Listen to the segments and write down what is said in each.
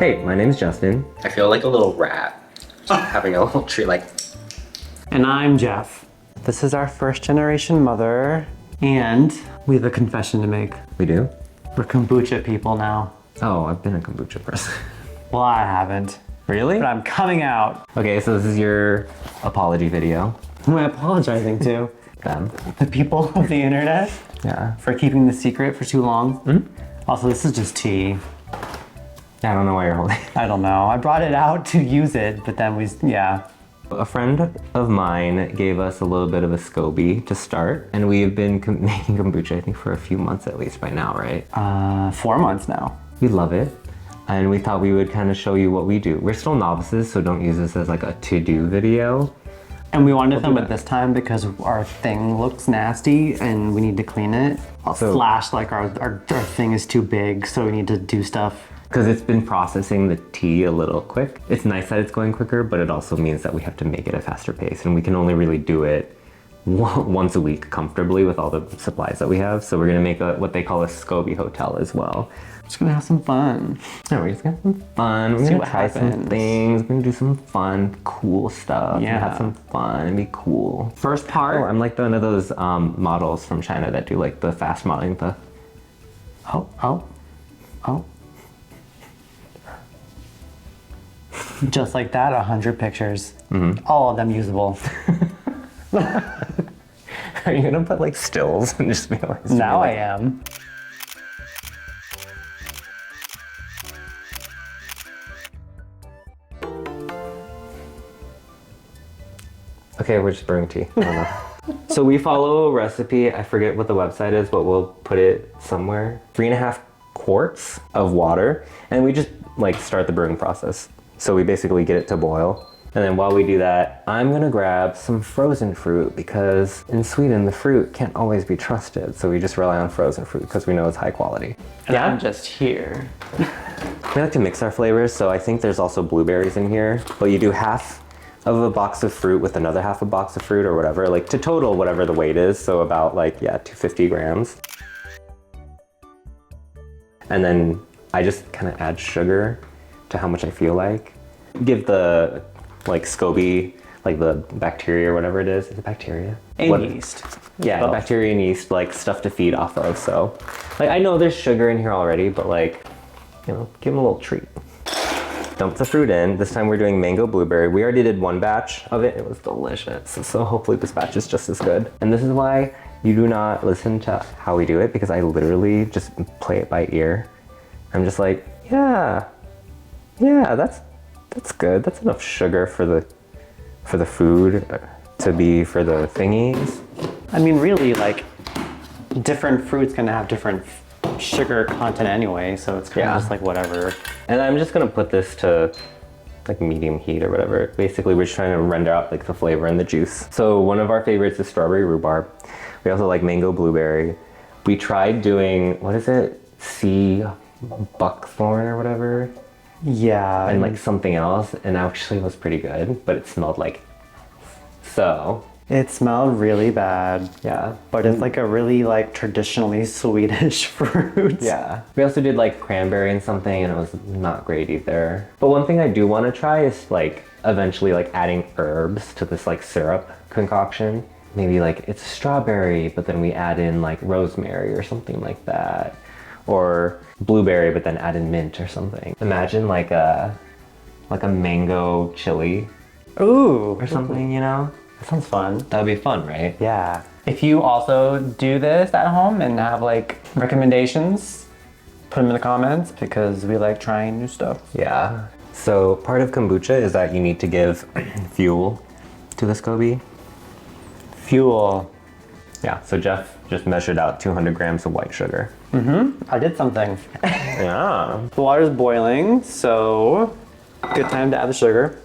Hey, my name's Justin. I feel like a little rat having a little treat like... And I'm Geoff. This is our first generation mother, and we have a confession to make. We do? We're kombucha people now. Oh, I've been a kombucha person. Well, I haven't. Really? But I'm coming out. Okay, so this is your apology video. Who am I apologizing to? Them. The people of the internet? Yeah. For keeping the secret for too long? Mm-hmm. Also, this is just tea. I don't know why you're holding it. I don't know. I brought it out to use it, but then yeah. A friend of mine gave us a little bit of a SCOBY to start, and we've been making kombucha, I think, for a few months at least by now, right? 4 months now. We love it, and we thought we would kind of show you what we do. We're still novices, so don't use this as like a to-do video. And we wanted to film it this time because our thing looks nasty and we need to clean it. Also, slash, like our thing is too big, so we need to do stuff. Because it's been processing the tea a little quick. It's nice that it's going quicker, but it also means that we have to make it at a faster pace, and we can only really do it once a week comfortably with all the supplies that we have. So we're gonna make what they call a SCOBY hotel as well. Just gonna have some fun. Yeah, we're just gonna have some fun. We're gonna try some things. We're gonna do some fun, cool stuff. Yeah. And have some fun and be cool. First part. Oh, I'm like one of those models from China that do like the fast modeling. Oh. Just like that, 100 pictures. Mm-hmm. All of them usable. Are you gonna put like stills and just be like... Now I am. Okay, we're just brewing tea. I don't know. So we follow a recipe. I forget what the website is, but we'll put it somewhere. 3.5 quarts of water, and we just like start the brewing process. So we basically get it to boil. And then while we do that, I'm gonna grab some frozen fruit because in Sweden, the fruit can't always be trusted. So we just rely on frozen fruit because we know it's high quality. And I'm just here. We like to mix our flavors, so I think there's also blueberries in here. But you do half of a box of fruit with another half a box of fruit or whatever, like to total whatever the weight is. So about like, 250 grams. And then I just kind of add sugar to how much I feel like. Give the like SCOBY, like the bacteria or whatever it is. Is it bacteria? And yeast. Yeah, Both. Bacteria and yeast, like stuff to feed off of. So like I know there's sugar in here already, but like, you know, give them a little treat. Dump the fruit in. This time we're doing mango blueberry. We already did one batch of it. It was delicious. So hopefully this batch is just as good. And this is why you do not listen to how we do it, because I literally just play it by ear. I'm just like, yeah, that's good. That's enough sugar for the food to be for the thingies. I mean, really, like, different fruit's gonna have different sugar content anyway, so it's kind of just like whatever. And I'm just gonna put this to like medium heat or whatever. Basically, we're just trying to render out like the flavor and the juice. So one of our favorites is strawberry rhubarb. We also like mango blueberry. We tried doing, what is it? Sea buckthorn or whatever. Yeah. And like something else, and actually it was pretty good, but it smelled like so. It smelled really bad. Yeah. But it's like a really like traditionally Swedish fruit. Yeah. We also did like cranberry and something, and it was not great either. But one thing I do want to try is like eventually like adding herbs to this like syrup concoction. Maybe like it's strawberry, but then we add in like rosemary or something like that. Or blueberry, but then add in mint or something. Imagine like a mango chili. Ooh. Or something, you know? That sounds fun. That'd be fun, right? Yeah. If you also do this at home and have like recommendations, put them in the comments because we like trying new stuff. Yeah. So part of kombucha is that you need to give fuel to the SCOBY. Fuel. Yeah, so Geoff just measured out 200 grams of white sugar. Mm-hmm. I did something. Yeah. The water's boiling, so good time to add the sugar.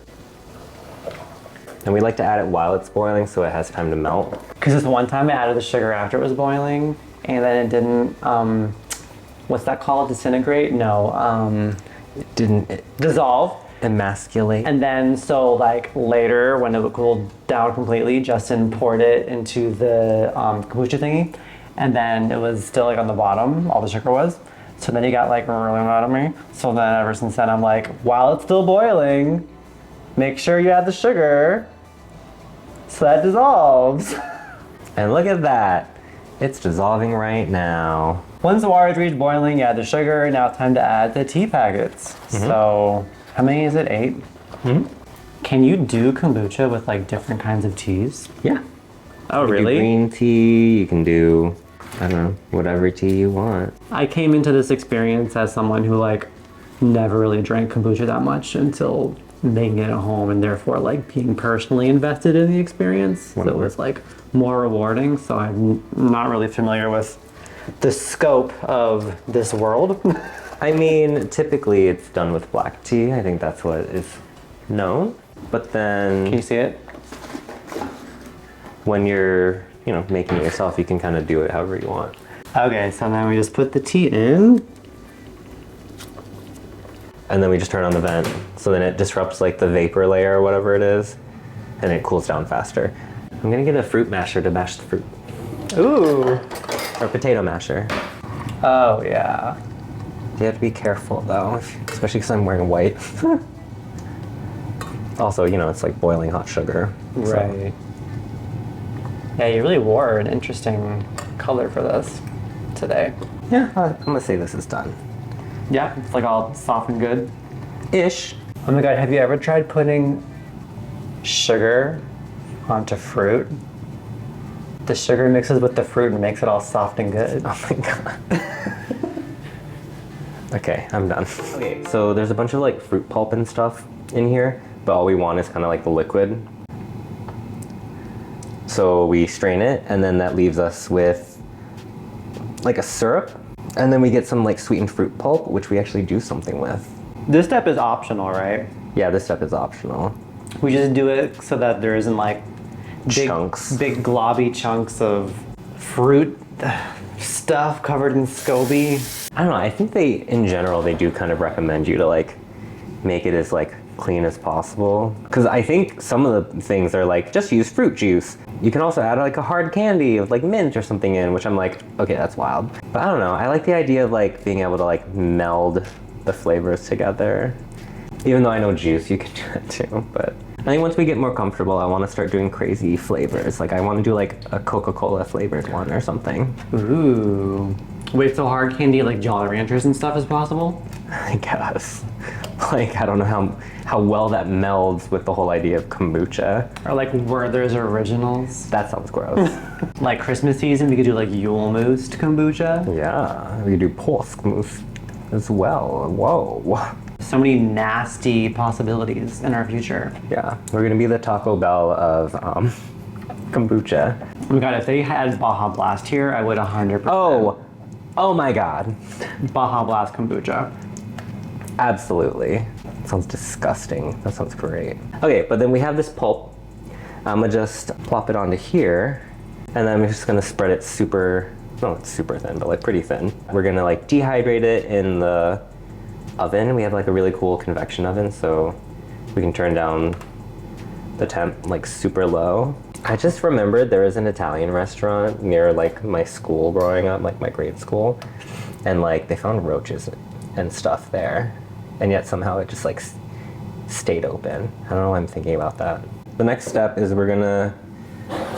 And we like to add it while it's boiling so it has time to melt. Because this one time I added the sugar after it was boiling, and then it didn't, what's that called? Disintegrate? No. It didn't dissolve. Emasculate. And then, so like later when it cooled down completely, Justin poured it into the kombucha thingy, and then it was still like on the bottom, all the sugar was. So then he got like really mad at me. So then ever since then I'm like, while it's still boiling, make sure you add the sugar so that dissolves. And look at that. It's dissolving right now. Once the water's reached boiling, you add the sugar. Now it's time to add the tea packets. So how many is it? 8? Can you do kombucha with like different kinds of teas? Yeah. Oh, You can do really? green tea, you can do, I don't know, whatever tea you want. I came into this experience as someone who like never really drank kombucha that much until making it at home, and therefore like being personally invested in the experience. So it was like more rewarding. So I'm not really familiar with the scope of this world. I mean, typically it's done with black tea. I think that's what is known. But then Can you see it? when you're, you know, making it yourself, you can kind of do it however you want. Okay, so then we just put the tea in. And then we just turn on the vent. So then it disrupts like the vapor layer or whatever it is, and it cools down faster. I'm gonna get a fruit masher to mash the fruit. Ooh. Or potato masher. Oh yeah. You have to be careful though, especially because I'm wearing white. Also, you know, it's like boiling hot sugar. so- Right. Yeah, you really wore an interesting color for this today. Yeah, I'm gonna say this is done. Yeah, it's like all soft and good. Ish. Oh my god, have you ever tried putting sugar onto fruit? The sugar mixes with the fruit and makes it all soft and good. Oh my god. Okay, I'm done. Okay, so there's a bunch of like fruit pulp and stuff in here, but all we want is kind of like the liquid. So we strain it, and then that leaves us with like a syrup, and then we get some like sweetened fruit pulp, which we actually do something with. This step is optional, right? Yeah, this step is optional. We just do it so that there isn't like Chunks. big globby chunks of fruit stuff covered in SCOBY. I don't know, I think they, in general, they do kind of recommend you to like make it as like clean as possible. Because I think some of the things are like, just use fruit juice. You can also add like a hard candy with like mint or something in, which I'm like, okay, that's wild. But I don't know, I like the idea of like being able to like meld the flavors together. Even though I know juice, you can do that too, but I think once we get more comfortable, I want to start doing crazy flavors. Like I want to do like a Coca-Cola flavored one or something. Ooh. Wait, so hard candy like Jolly Ranchers and stuff is possible? I guess. Like, I don't know how well that melds with the whole idea of kombucha. Or like Werther's Originals? That sounds gross. Like Christmas season, we could do like Yule Moose kombucha. Yeah, we could do påskmust as well. Whoa. So many nasty possibilities in our future. Yeah, we're gonna be the Taco Bell of kombucha. Oh my god, if they had Baja Blast here, I would 100%. Oh my god. Baja Blast kombucha. Absolutely. Sounds disgusting. That sounds great. Okay, but then we have this pulp. I'm gonna just plop it onto here, and then I'm just gonna spread it not super thin, but like pretty thin. We're gonna like dehydrate it in the oven. We have like a really cool convection oven, so we can turn down the temp like super low. I just remembered there was an Italian restaurant near like my school growing up, like my grade school, and like they found roaches and stuff there, and yet somehow it just like stayed open. I don't know why I'm thinking about that. The next step is we're gonna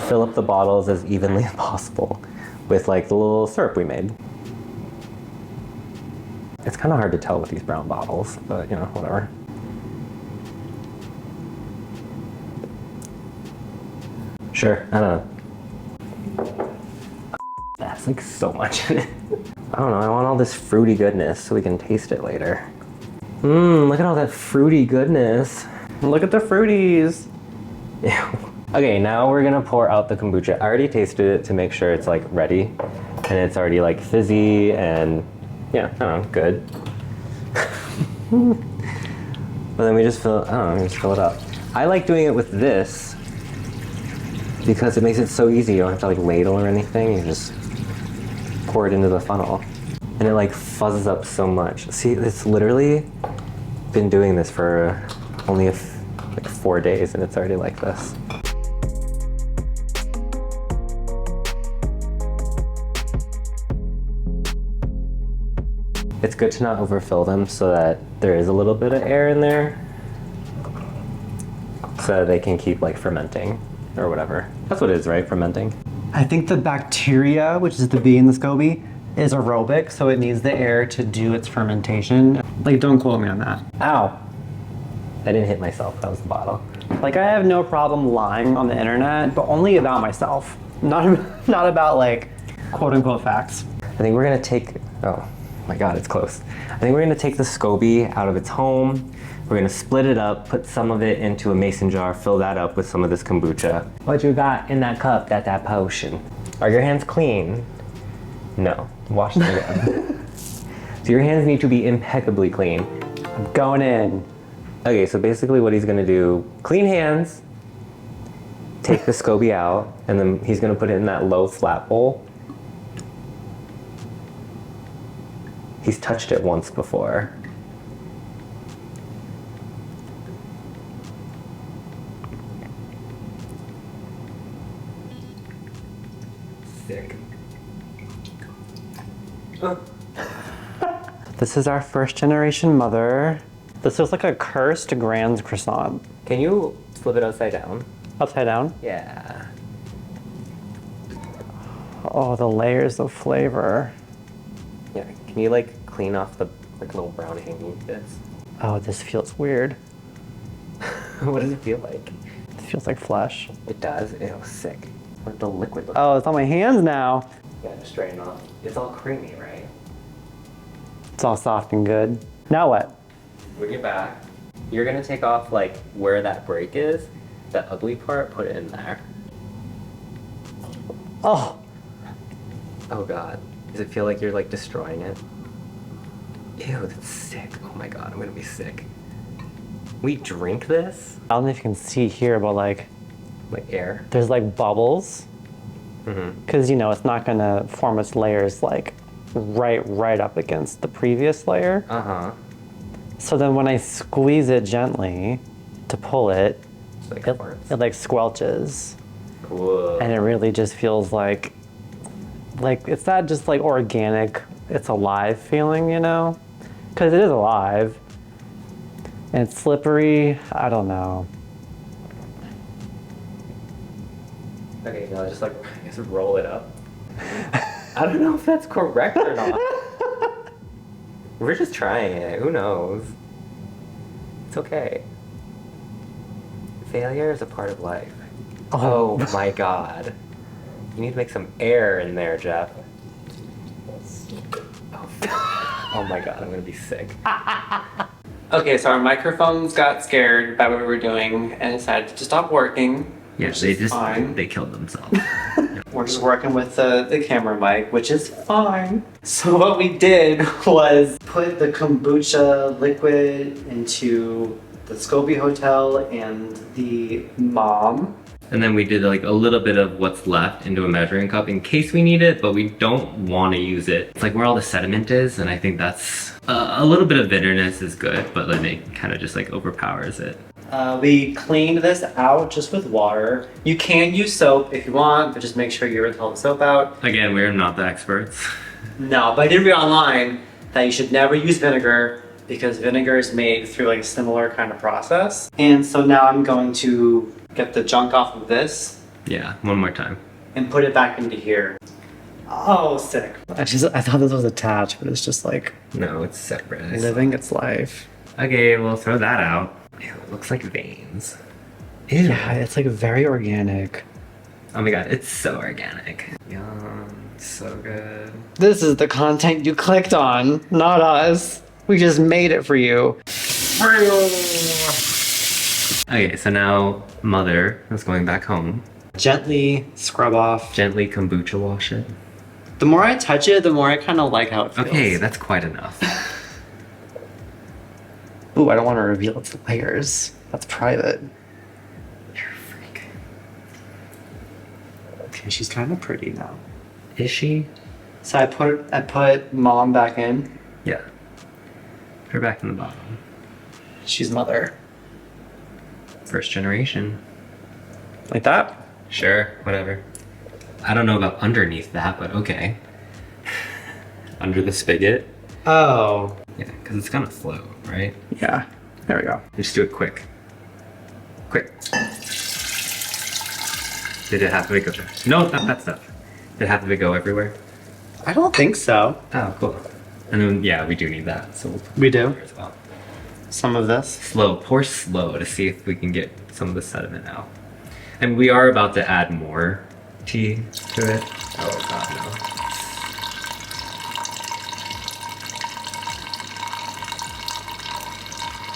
fill up the bottles as evenly as possible with like the little syrup we made. It's kind of hard to tell with these brown bottles, but you know, whatever. Sure, I don't know. That's like so much in it. I don't know, I want all this fruity goodness so we can taste it later. Look at all that fruity goodness. Look at the fruities. Ew. Okay, now we're gonna pour out the kombucha. I already tasted it to make sure it's like ready, and it's already like fizzy and yeah, I don't know, good. But then we just fill it up. I like doing it with this because it makes it so easy. You don't have to like ladle or anything. You just pour it into the funnel, and it like fuzzes up so much. See, it's literally been doing this for only like 4 days, and it's already like this. It's good to not overfill them so that there is a little bit of air in there, so that they can keep like fermenting or whatever. That's what it is, right? Fermenting. I think the bacteria, which is the B in the SCOBY, is aerobic, so it needs the air to do its fermentation. Like, don't quote me on that. Ow! I didn't hit myself. That was the bottle. Like, I have no problem lying on the internet, but only about myself. Not about like quote unquote facts. I think we're gonna take, oh my God, it's close. I think we're gonna take the SCOBY out of its home. We're gonna split it up, put some of it into a mason jar, fill that up with some of this kombucha. What you got in that cup, that potion? Are your hands clean? No, wash them again. So your hands need to be impeccably clean. I'm going in. Okay, so basically what he's gonna do, clean hands, take the SCOBY out, and then he's gonna put it in that low flat bowl. He's touched it once before. Sick. This is our first generation mother. This looks like a cursed Grand's croissant. Can you flip it upside down? Upside down? Yeah. Oh, the layers of flavor. Yeah, can you like clean off the like little brown hanging bits? Oh, this feels weird. What does it feel like? It feels like flesh. It does? Ew, sick. What the liquid look Oh, it's on my hands now. Yeah, just straighten off. It's all creamy, right? It's all soft and good. Now what? Bring it back. You're gonna take off like where that break is, that ugly part, put it in there. Oh, Oh God. Does it feel like you're like destroying it? Ew, that's sick. Oh my God, I'm gonna be sick. We drink this? I don't know if you can see here, but like Air? there's like bubbles. Mm-hmm. Because, you know, it's not gonna form its layers like right up against the previous layer. Uh-huh. So then when I squeeze it gently to pull it, It's like it farts. like squelches. Cool. And it really just feels like it's not just like organic, it's alive feeling, you know? Because it is alive. And it's slippery, I don't know. Okay, now just like, I guess roll it up. I don't know if that's correct or not. We're just trying it, who knows? It's okay. Failure is a part of life. Oh my God. You need to make some air in there, Geoff. Oh my God, I'm gonna be sick. Okay, so our microphones got scared by what we were doing and decided to stop working. Yeah, they killed themselves. We're just working with the camera mic, which is fine. So what we did was put the kombucha liquid into the SCOBY hotel and the mom. And then we did like a little bit of what's left into a measuring cup in case we need it, but we don't want to use it. It's like where all the sediment is, and I think that's a little bit of bitterness is good, but then it kind of just like overpowers it. We cleaned this out just with water. You can use soap if you want, but just make sure you rinse all the soap out. Again, we're not the experts. No, but I did read online that you should never use vinegar because vinegar is made through like a similar kind of process. And so now I'm going to get the junk off of this Yeah, one more time. and put it back into here. Oh, sick. I thought this was attached, but it's just like No, it's separate. living its life. Okay, we'll throw that out. Ew, it looks like veins. Ew. Yeah, it's like very organic. Oh my God, it's so organic. Yum, so good. This is the content you clicked on, not us. We just made it for you. Okay, so now Mother is going back home. Gently scrub off. Gently kombucha wash it. The more I touch it, the more I kind of like how it feels. Okay, that's quite enough. Ooh, I don't want to reveal its layers. That's private. You're a freak. Okay, she's kind of pretty now. Is she? So I put mom back in. Yeah. Put her back in the bottom. She's mother. First generation. Like that? Sure, whatever. I don't know about underneath that, but okay. Under the spigot. Oh. Yeah, because it's gonna flow, right? Yeah. There we go. Just do it quick. Quick. Did it have to go? No, not that stuff. Did it have to go everywhere? I don't think so. Oh, cool. And then, yeah, we do need that. So we'll put We it do? here as well. Some of this. Slow, pour slow to see if we can get some of the sediment out. And we are about to add more tea to it. Oh god, no.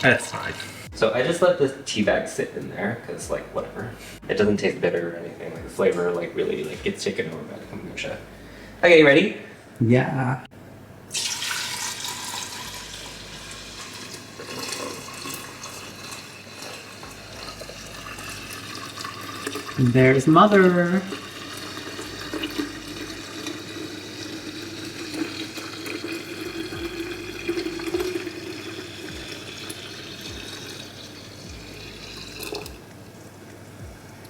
That's fine. So I just let the tea bag sit in there because, like, whatever. It doesn't taste bitter or anything. Like, the flavor, like, really, like, gets taken over by the kombucha. Okay, you ready? Yeah. There's Mother.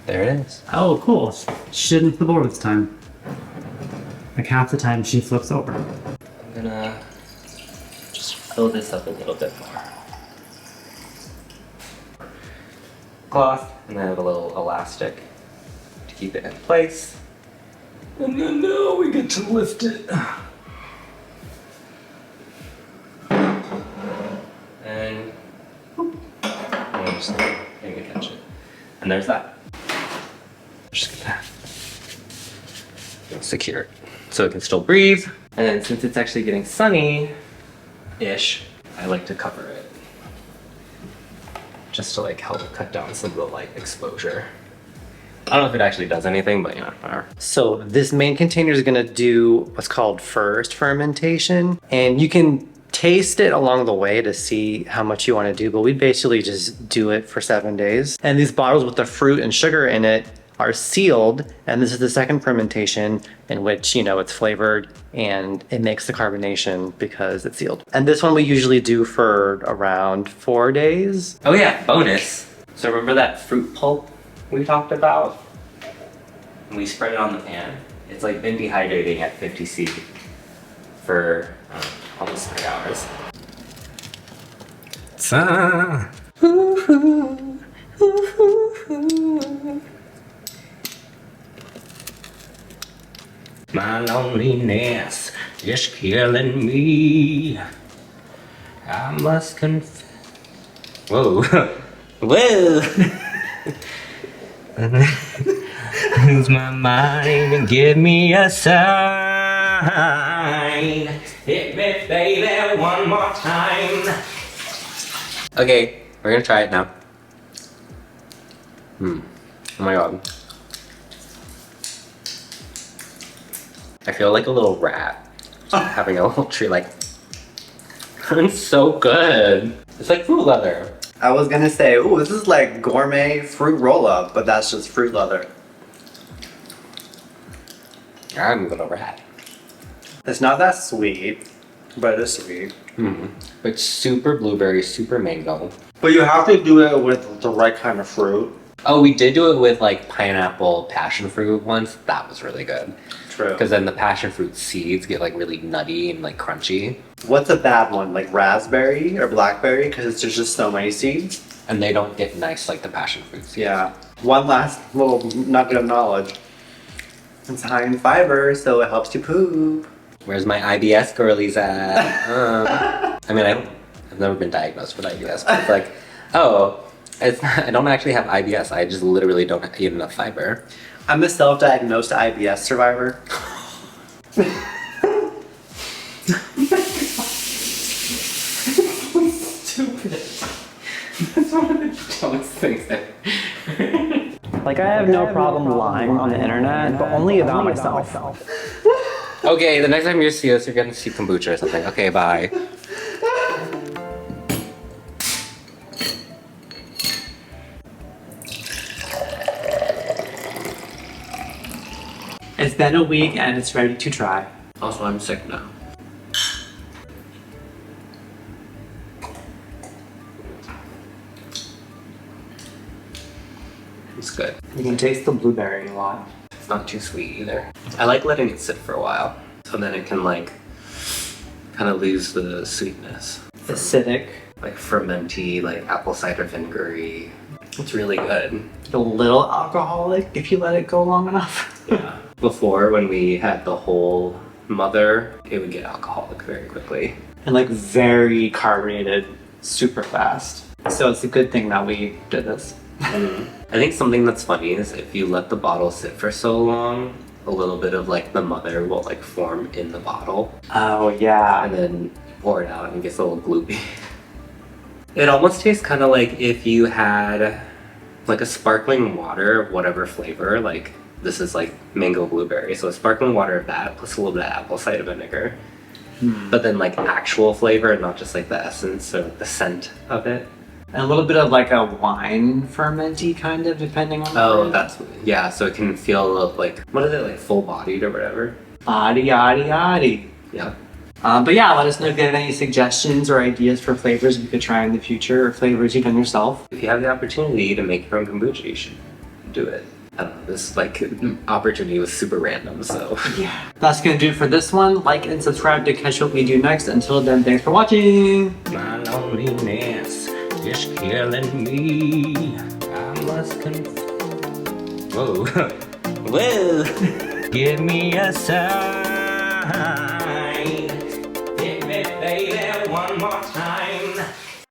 There it is. Oh, cool. She didn't flip over this time. Like half the time she flips over. I'm gonna just fill this up a little bit more. Cloth, and then I have a little elastic to keep it in place. And then now we get to lift it. And I'm just gonna catch it. And there's that. Just get that. Secure it so it can still breathe. And then since it's actually getting sunny-ish, I like to cover it. Just to like help cut down some of the light exposure. I don't know if it actually does anything, but you know, whatever. So this main container is gonna do what's called first fermentation, and you can taste it along the way to see how much you want to do, but we basically just do it for 7 days. And these bottles with the fruit and sugar in it are sealed, and this is the second fermentation in which, you know, it's flavored and it makes the carbonation because it's sealed. And this one we usually do for around 4 days. Oh yeah, bonus. So remember that fruit pulp we talked about? And we spread it on the pan. It's like been dehydrating at 50 C for almost 3 hours. My loneliness is killing me. I must confess. Whoa. Whoa. Lose my mind and give me a sign. Hit me, baby, one more time. Okay, we're gonna try it now. Oh my god. I feel like a little rat having a little treat. Like, it's so good. It's like fruit leather. I was gonna say, ooh, this is like gourmet fruit roll-up, but that's just fruit leather. I'm gonna rat. It's not that sweet, but it's sweet. It's super blueberry, super mango. But you have to do it with the right kind of fruit. Oh, we did do it with like pineapple passion fruit once. That was really good. True. Because then the passion fruit seeds get like really nutty and like crunchy. What's a bad one? Like raspberry or blackberry? Because there's just so many seeds. And they don't get nice like the passion fruit seeds. Yeah. One last little nugget of knowledge. It's high in fiber, so it helps you poop. Where's my IBS girlies at? I mean, I've never been diagnosed with IBS, but it's like, oh, it's not, I don't actually have IBS. I just literally don't eat enough fiber. I'm a self-diagnosed IBS survivor. Stupid. That's one of the dumbest things that... Like, I have no problem lying on the internet, but only about myself. Okay, the next time you see us, you're gonna see kombucha or something. Okay, bye. It's been a week and it's ready to try. Also, I'm sick now. It's good. You can taste the blueberry a lot. It's not too sweet either. I like letting it sit for a while, so then it can like kind of lose the sweetness. Acidic. Like fermenty, like apple cider vinegary. It's really good. A little alcoholic if you let it go long enough. Yeah. Before, when we had the whole mother, it would get alcoholic very quickly. And like very carbonated super fast. So it's a good thing that we did this. I think something that's funny is if you let the bottle sit for so long, a little bit of like the mother will like form in the bottle. Oh yeah. And then pour it out and it gets a little gloopy. It almost tastes kind of like if you had like a sparkling water of whatever flavor, like this is like mango blueberry. So a sparkling water of that plus a little bit of apple cider vinegar. But then like actual flavor and not just like the essence or the scent of it. And a little bit of like a wine fermenty kind of, depending on Oh, the that's, yeah, so it can feel a little like, what is it, like full-bodied or whatever? Yaddy, yaddy, yaddy. Yeah. But yeah, let us know if you have any suggestions or ideas for flavors you could try in the future, or flavors you've done yourself. If you have the opportunity to make your own kombucha, you should do it. I don't know, this like opportunity was super random, so. Yeah. That's gonna do it for this one. Like and subscribe to catch what we do next. Until then, thanks for watching. My loneliness is killing me. I must Whoa. Whoa. Give me a sign.